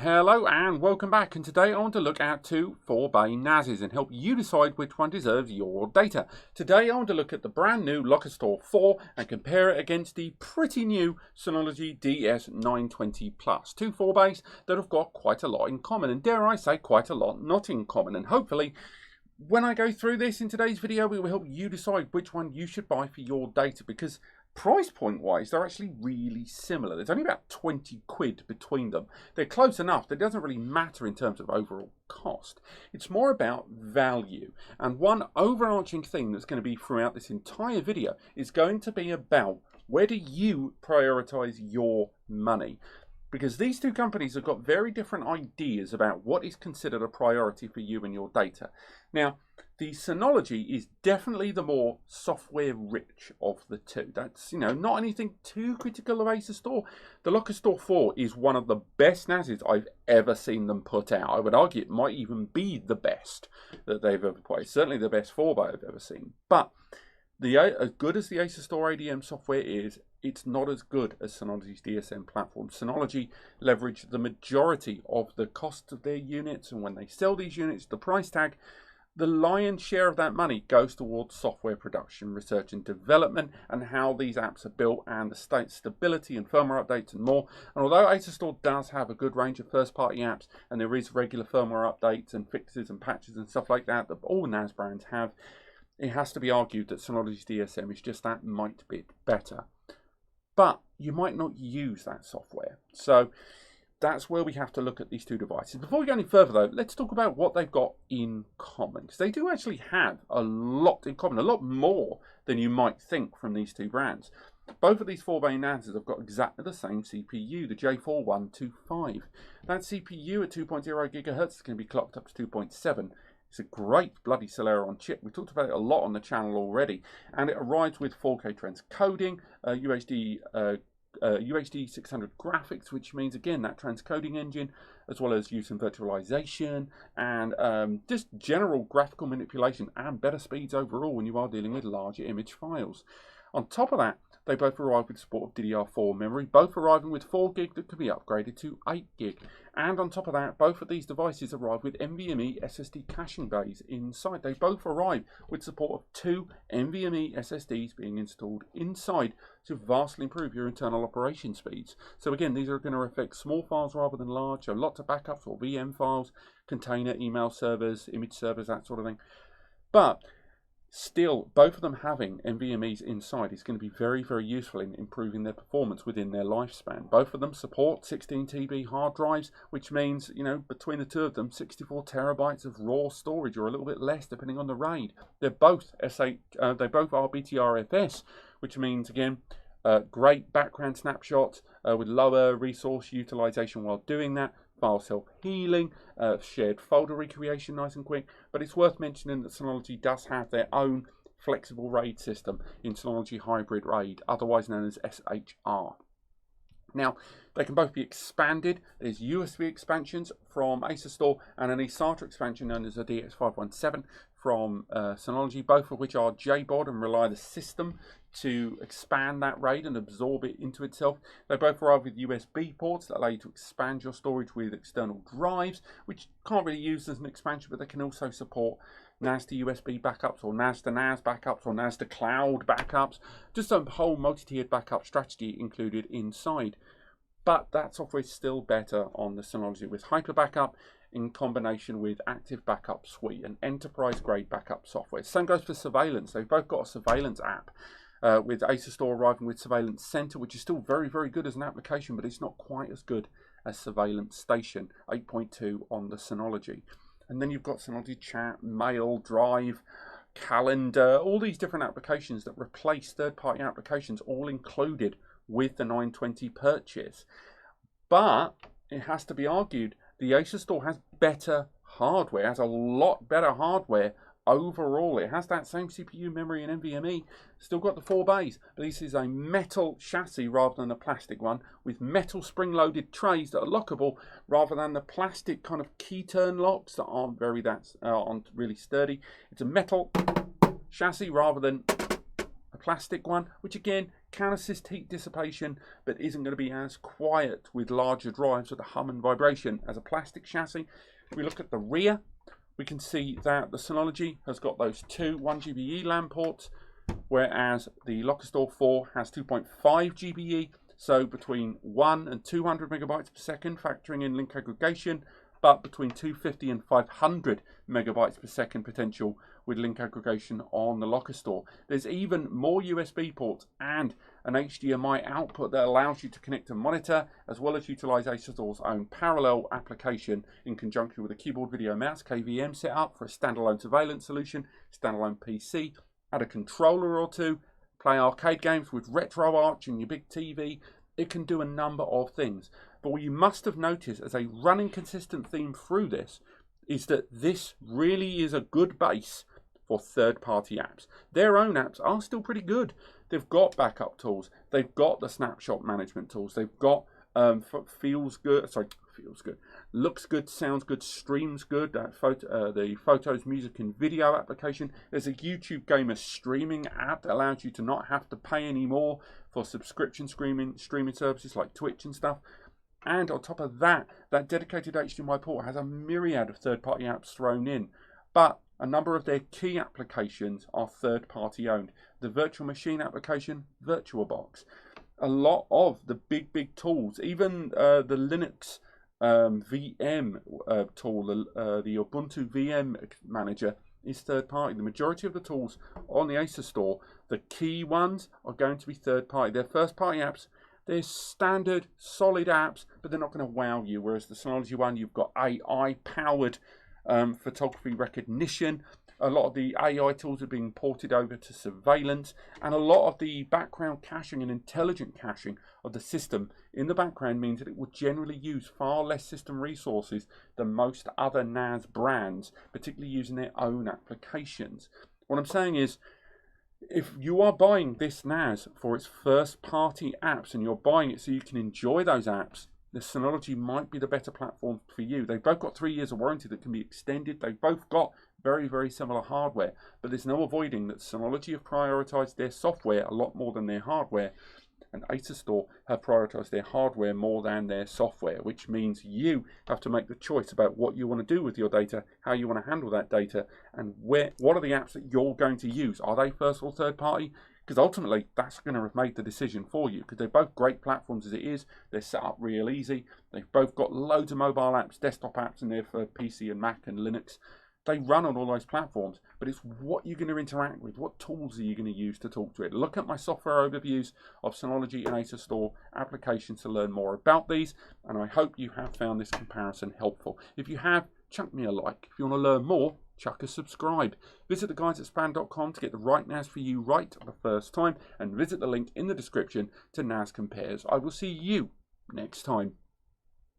Hello and welcome back, and today I want to look at two 4-bay NASs and help you decide which one deserves your data. Today I want to look at the brand new Lockerstor 4 and compare it against the pretty new Synology DS920 Plus. Two 4-bays that have got quite a lot in common, and dare I say quite a lot not in common, and hopefully when I go through this in today's video we will help you decide which one you should buy for your data, because price point wise they're actually really similar. There's only about 20 quid between them. They're close enough that it doesn't really matter in terms of overall cost. It's more about value, and one overarching thing that's going to be throughout this entire video is going to be about where do you prioritize your money, because these two companies have got very different ideas about what is considered a priority for you and your data. Now, the Synology is definitely the more software rich of the two. That's, not anything too critical of Asustor. The Lockerstor 4 is one of the best NASs I've ever seen them put out. I would argue it might even be the best that they've ever put. Certainly the best 4-bay I've ever seen. But as good as the Asustor ADM software is, it's not as good as Synology's DSM platform. Synology leverage the majority of the cost of their units, and when they sell these units, the price tag, the lion's share of that money goes towards software production, research and development, and how these apps are built, and the stability and firmware updates and more. And although Asustor does have a good range of first-party apps, and there is regular firmware updates and fixes and patches and stuff like that all NAS brands have, it has to be argued that Synology's DSM is just that mite bit better. But you might not use that software. So that's where we have to look at these two devices. Before we go any further though, let's talk about what they've got in common, because they do actually have a lot in common, a lot more than you might think from these two brands. Both of these 4-bay NASs have got exactly the same CPU, the J4125. That CPU at 2.0 GHz is going to be clocked up to 2.7. It's a great bloody Celeron chip. We talked about it a lot on the channel already, and it arrives with 4K transcoding, UHD 600 graphics, which means again that transcoding engine, as well as use in virtualization and just general graphical manipulation and better speeds overall when you are dealing with larger image files. On top of that, they both arrive with support of DDR4 memory, both arriving with 4 gig that can be upgraded to 8 gig. And on top of that, both of these devices arrive with NVMe SSD caching bays inside. They both arrive with support of 2 NVMe SSDs being installed inside to vastly improve your internal operation speeds. So again, these are going to affect small files rather than large, so lots of backups or VM files, container, email servers, image servers, that sort of thing. But still, both of them having NVMe's inside is going to be very, very useful in improving their performance within their lifespan. Both of them support 16 TB hard drives, which means, between the two of them, 64 terabytes of raw storage, or a little bit less depending on the RAID. They're both they both are BTRFS, which means, again, great background snapshots with lower resource utilization while doing that. File self-healing, shared folder recreation nice and quick. But it's worth mentioning that Synology does have their own flexible RAID system in Synology Hybrid RAID, otherwise known as SHR. Now, they can both be expanded. There's USB expansions from Asustor and an eSATA expansion known as a DX517 from Synology, both of which are JBOD and rely on the system to expand that RAID and absorb it into itself. They both arrive with USB ports that allow you to expand your storage with external drives, which can't really use as an expansion, but they can also support NAS to USB backups, or NAS to NAS backups, or NAS to cloud backups. Just a whole multi-tiered backup strategy included inside. But that software is still better on the Synology with Hyper Backup in combination with Active Backup Suite and enterprise-grade backup software. Same goes for surveillance. They've both got a surveillance app, with Asustor arriving with Surveillance Center, which is still very, very good as an application, but it's not quite as good as Surveillance Station 8.2 on the Synology. And then you've got Synology Chat, Mail, Drive, Calendar, all these different applications that replace third-party applications, all included with the 920 purchase. But it has to be argued, the Asustor has better hardware, has a lot better hardware overall. It has that same CPU, memory and NVMe, still got the 4 bays, but this is a metal chassis rather than a plastic one, with metal spring-loaded trays that are lockable rather than the plastic kind of key turn locks that aren't really sturdy. It's a metal chassis rather than a plastic one, which again can assist heat dissipation, but isn't going to be as quiet with larger drives with the hum and vibration as a plastic chassis. If we look at the rear, we can see that the Synology has got those two 1 GBE LAN ports, whereas the Lockerstor 4 has 2.5 GBE, so between 1 and 200 megabytes per second, factoring in link aggregation, but between 250 and 500 megabytes per second potential with link aggregation on the Lockerstor. There's even more USB ports and an HDMI output that allows you to connect a monitor, as well as utilize Asustor's own parallel application in conjunction with a keyboard video mouse KVM setup for a standalone surveillance solution, standalone PC, add a controller or two, play arcade games with RetroArch and your big TV. It can do a number of things. But what you must have noticed as a running consistent theme through this is that this really is a good base for third-party apps. Their own apps are still pretty good. They've got backup tools. They've got the snapshot management tools. They've got looks good, sounds good, streams good. The photos, music, and video application. There's a YouTube gamer streaming app that allows you to not have to pay any more for subscription streaming services like Twitch and stuff. And on top of that, that dedicated HDMI port has a myriad of third-party apps thrown in. But a number of their key applications are third-party owned. The virtual machine application, VirtualBox. A lot of the big tools, even the Linux VM tool, the Ubuntu VM manager, is third-party. The majority of the tools on the Asus Store, the key ones, are going to be third-party. They're first-party apps. They're standard, solid apps, but they're not going to wow you. Whereas the Synology one, you've got AI-powered photography recognition. A lot of the AI tools are being ported over to surveillance, and a lot of the background caching and intelligent caching of the system in the background means that it will generally use far less system resources than most other NAS brands, particularly using their own applications. What I'm saying is, if you are buying this NAS for its first-party apps and you're buying it so you can enjoy those apps, the Synology might be the better platform for you. They've both got 3 years of warranty that can be extended. They've both got very similar hardware, but there's no avoiding that Synology have prioritized their software a lot more than their hardware, and Asustor have prioritized their hardware more than their software, which means you have to make the choice about what you want to do with your data, how you want to handle that data, and what are the apps that you're going to use. Are they first or third party? Because ultimately, that's going to have made the decision for you, because they're both great platforms as it is. They're set up real easy. They've both got loads of mobile apps, desktop apps in there for PC and Mac and Linux. They run on all those platforms, but it's what you're going to interact with. What tools are you going to use to talk to it? Look at my software overviews of Synology and Asustor applications to learn more about these, and I hope you have found this comparison helpful. If you have, chuck me a like. If you want to learn more, chuck a subscribe. Visit the guys at span.com to get the right NAS for you right the first time, and visit the link in the description to NAS Compares. I will see you next time.